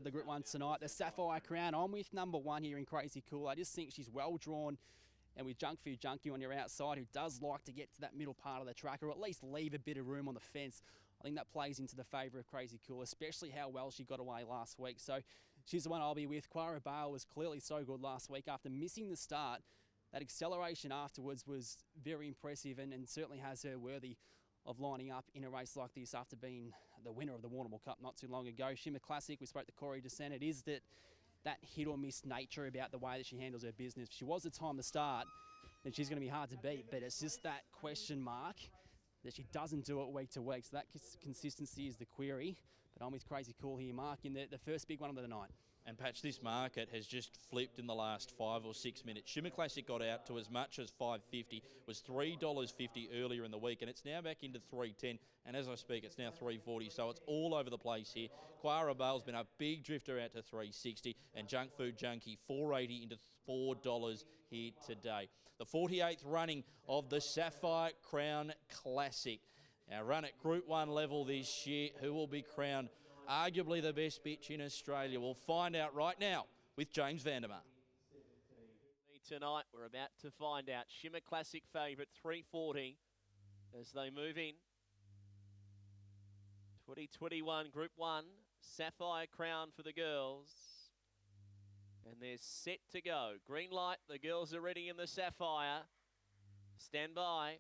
The Group 1 tonight, the Sapphire Crown. I'm with number 1 here in Crazy Cool. I just think she's well drawn, and with Junk Food Junkie on your outside, who does like to get to that middle part of the track, or at least leave a bit of room on the fence, I think that plays into the favour of Crazy Cool, especially how well she got away last week. So she's the one I'll be with. Qwara Bale was clearly so good last week. After missing the start, that acceleration afterwards was very impressive, and certainly has her worthy of lining up in a race like this after being the winner of the Warrnambool Cup not too long ago. Shimmer Classic, we spoke to Corey Descent. It is that hit or miss nature about the way that she handles her business. If she was the time to start, then she's going to be hard to beat, but it's just that question mark that she doesn't do it week to week. So that consistency is the query. But I'm with Crazy Cool here, Mark, in the first big one of the night. And Patch, this market has just flipped in the last 5 or 6 minutes. Shimmer Classic got out to as much as $5.50, was $3.50 earlier in the week, and it's now back into $3.10. And as I speak, it's now $3.40, so it's all over the place here. Qwara Bale's been a big drifter out to $3.60, and Junk Food Junkie $4.80 into $4 here today. The 48th running of the Sapphire Crown Classic. Now, run at Group 1 level this year. Who will be crowned arguably the best bitch in Australia? We'll find out right now with James Vandermeer. Tonight, we're about to find out. Shimmer Classic favourite, $3.40 as they move in. 2021 Group 1, Sapphire Crown for the girls. And they're set to go. Green light, the girls are ready in the Sapphire. Stand by.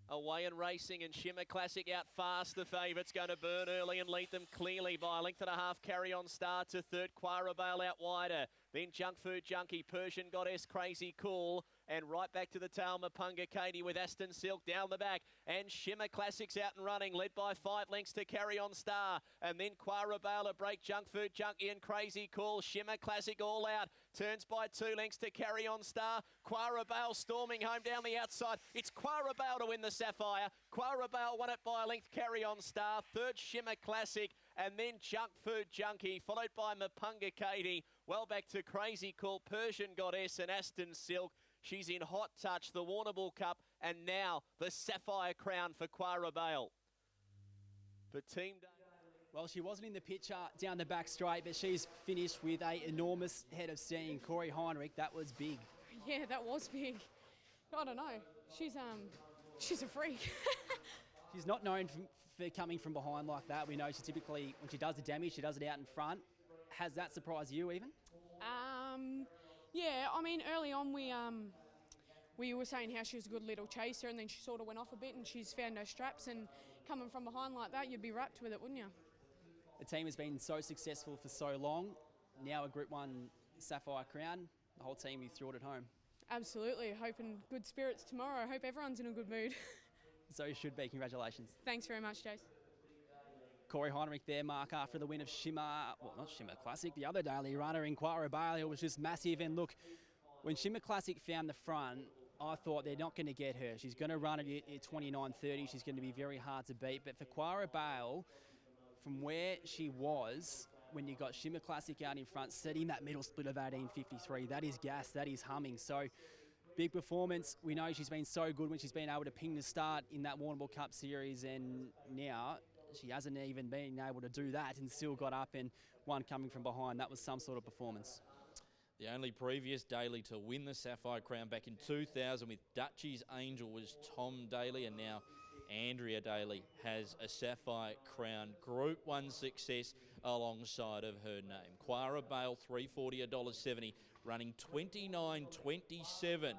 Away and racing, and Shimmer Classic out fast. The favourite's going to burn early and lead them clearly by a length and a half. Carry On Star to third. Qwara Bale out wider. Then Junk Food Junkie, Persian Goddess, Crazy Cool. And right back to the tail, Mapunga Katie with Aston Silk down the back. And Shimmer Classic's out and running, led by 5 lengths to Carry On Star. And then Qwara Bale a break, Junk Food Junkie and Crazy Cool. Shimmer Classic all out. Turns by 2 lengths to Carry On Star. Qwara Bale storming home down the outside. It's Qwara Bale to win the Sapphire. Qwara Bale won it by a length, Carry On Star. Third, Shimmer Classic. And then Junk Food Junkie, followed by Mapunga Katie. Well back to Crazy Cool, Persian Goddess and Aston Silk. She's in hot touch, the Warrnambool Cup, and now the Sapphire Crown for Qwara Bale. For Team Day. Well, she wasn't in the picture down the back straight, but she's finished with an enormous head of steam. Corey Heinrich, that was big. Yeah, that was big. I don't know. She's a freak. She's not known for coming from behind like that. We know she typically, when she does the damage, she does it out in front. Has that surprised you even? Yeah, I mean, early on we were saying how she was a good little chaser, and then she sort of went off a bit and she's found no straps, and coming from behind like that, you'd be wrapped with it, wouldn't you? The team has been so successful for so long. Now a Group 1 Sapphire Crown, the whole team is thrilled at home. Absolutely. Hoping good spirits tomorrow. I hope everyone's in a good mood. So you should be. Congratulations. Thanks very much, Jace. Corey Heinrich there, Mark, after the win of not Shimmer Classic, the other daily runner in Qwara Bale was just massive. And look, when Shimmer Classic found the front, I thought they're not going to get her. She's going to run at 29.30. She's going to be very hard to beat. But for Qwara Bale, from where she was when you got Shimmer Classic out in front, setting that middle split of 18.53, that is gas, that is humming. So big performance. We know she's been so good when she's been able to ping the start in that Warrnambool Cup series, and now she hasn't even been able to do that and still got up and won coming from behind. That was some sort of performance. The only previous Daly to win the Sapphire Crown back in 2000 with Dutchie's Angel was Tom Daly, and now Andrea Daly has a Sapphire Crown Group 1 success alongside of her name. Qwara Bale, $3.40, $1.70, running 29.27.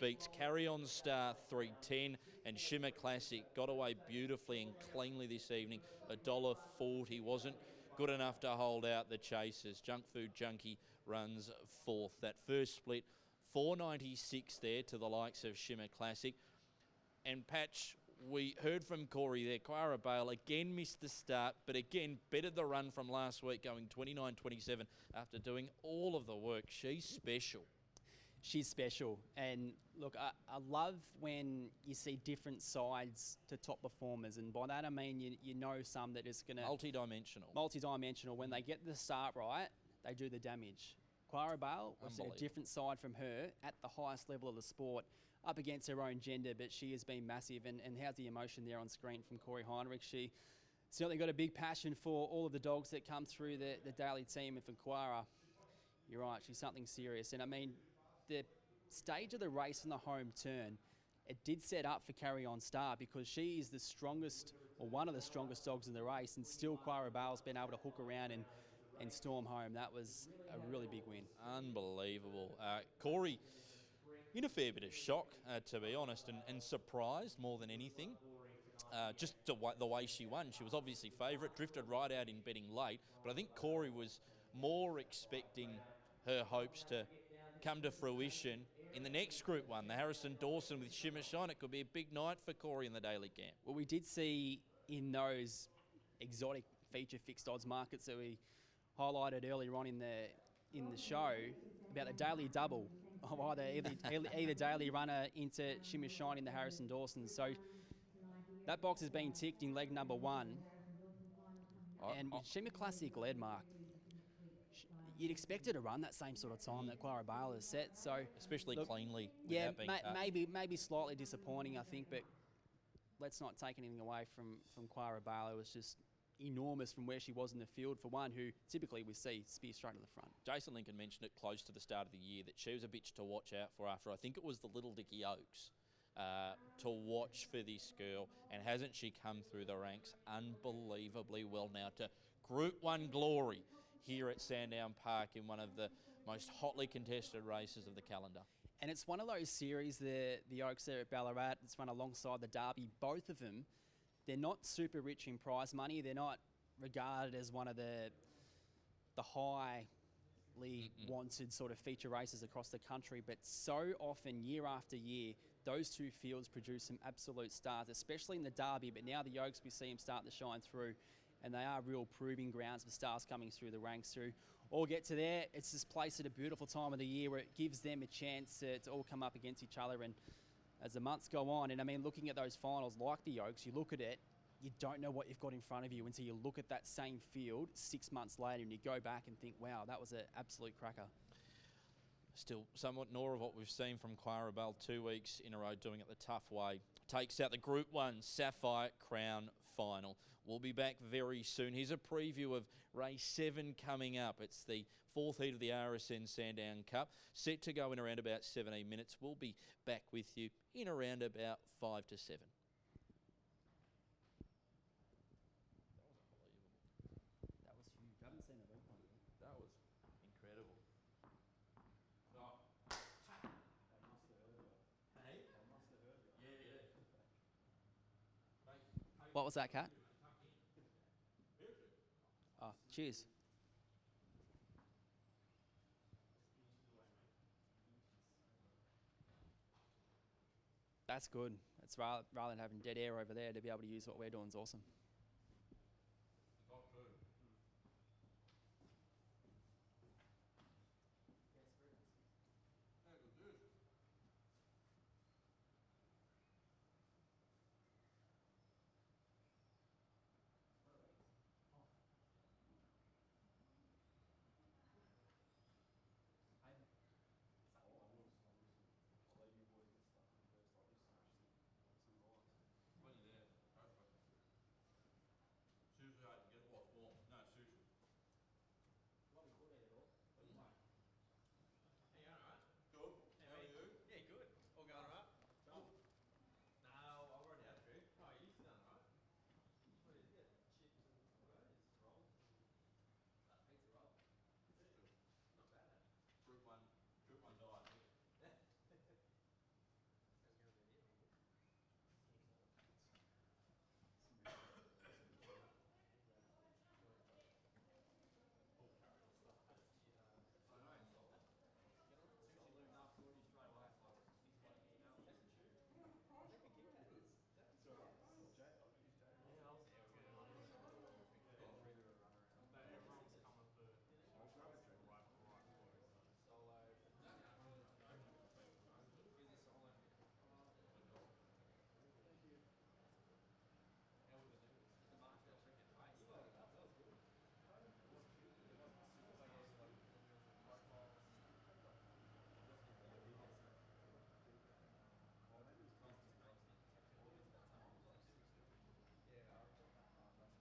Beats Carry On Star, $3.10, and Shimmer Classic got away beautifully and cleanly this evening, $1.40. Wasn't good enough to hold out the chasers. Junk Food Junkie runs fourth. That first split, $4.96 there to the likes of Shimmer Classic. And Patch, we heard from Corey there, Qwara Bale again missed the start, but again bettered the run from last week, going 29.27 after doing all of the work. She's special. She's special, and look, I love when you see different sides to top performers, and by that I mean you know some that is going to... Multi-dimensional. When they get the start right, they do the damage. Qwara Bale was a different side from her at the highest level of the sport, up against her own gender, but she has been massive, and how's the emotion there on screen from Corey Heinrich? She Certainly got a big passion for all of the dogs that come through the daily team. And for Qwara, you're right, she's something serious. And I mean, the stage of the race in the home turn, it did set up for Carry On Star because she is the strongest, or one of the strongest dogs in the race, and still Qwara Bale's been able to hook around and storm home. That was a really big win. Unbelievable. Corey, in a fair bit of shock, to be honest, and surprised more than anything. Just the way she won. She was obviously favourite, drifted right out in betting late, but I think Corey was more expecting her hopes to come to fruition in the next Group 1, the Harrison Dawson with Shimmer Shine. It could be a big night for Corey in the daily camp. Well, we did see in those exotic feature fixed odds markets that we highlighted earlier on in the show about a daily double of either daily runner into Shimmer Shine in the Harrison Dawson. So that box has been ticked in leg number 1. And with Shimmer Classic lead mark, you'd expect her to run that same sort of time that Qwara Bale has set. So especially look, cleanly. Yeah, maybe slightly disappointing, I think, but let's not take anything away from Qwara Bale. It was just enormous from where she was in the field for one who typically we see spear straight to the front. Jason Lincoln mentioned it close to the start of the year that she was a bitch to watch out for after, I think it was the Little Dicky Oaks, to watch for this girl, and hasn't she come through the ranks unbelievably well now to Group 1 glory here at Sandown Park in one of the most hotly contested races of the calendar. And it's one of those series, the Oaks there at Ballarat, it's run alongside the Derby. Both of them, they're not super rich in prize money. They're not regarded as one of the highly wanted sort of feature races across the country, but so often, year after year, those two fields produce some absolute stars, especially in the Derby, but now the Oaks, we see them starting to shine through, and they are real proving grounds for stars coming through the ranks through. All get to there. It's this place at a beautiful time of the year where it gives them a chance to all come up against each other. And as the months go on, and I mean, looking at those finals like the Oaks, you look at it, you don't know what you've got in front of you until you look at that same field 6 months later and you go back and think, wow, that was an absolute cracker. Still somewhat gnaw of what we've seen from Qwara Bale 2 weeks in a row doing it the tough way. Takes out the Group 1 Sapphire Crown Final. We'll be back very soon. Here's a preview of race 7 coming up. It's the 4th heat of the RSN Sandown Cup, set to go in around about 17 minutes. We'll be back with you in around about 5 to 7. That was huge. I haven't seen a replay of it. That was incredible. What was that, Kat? Oh, cheers. That's good. It's rather than having dead air over there, to be able to use what we're doing is awesome.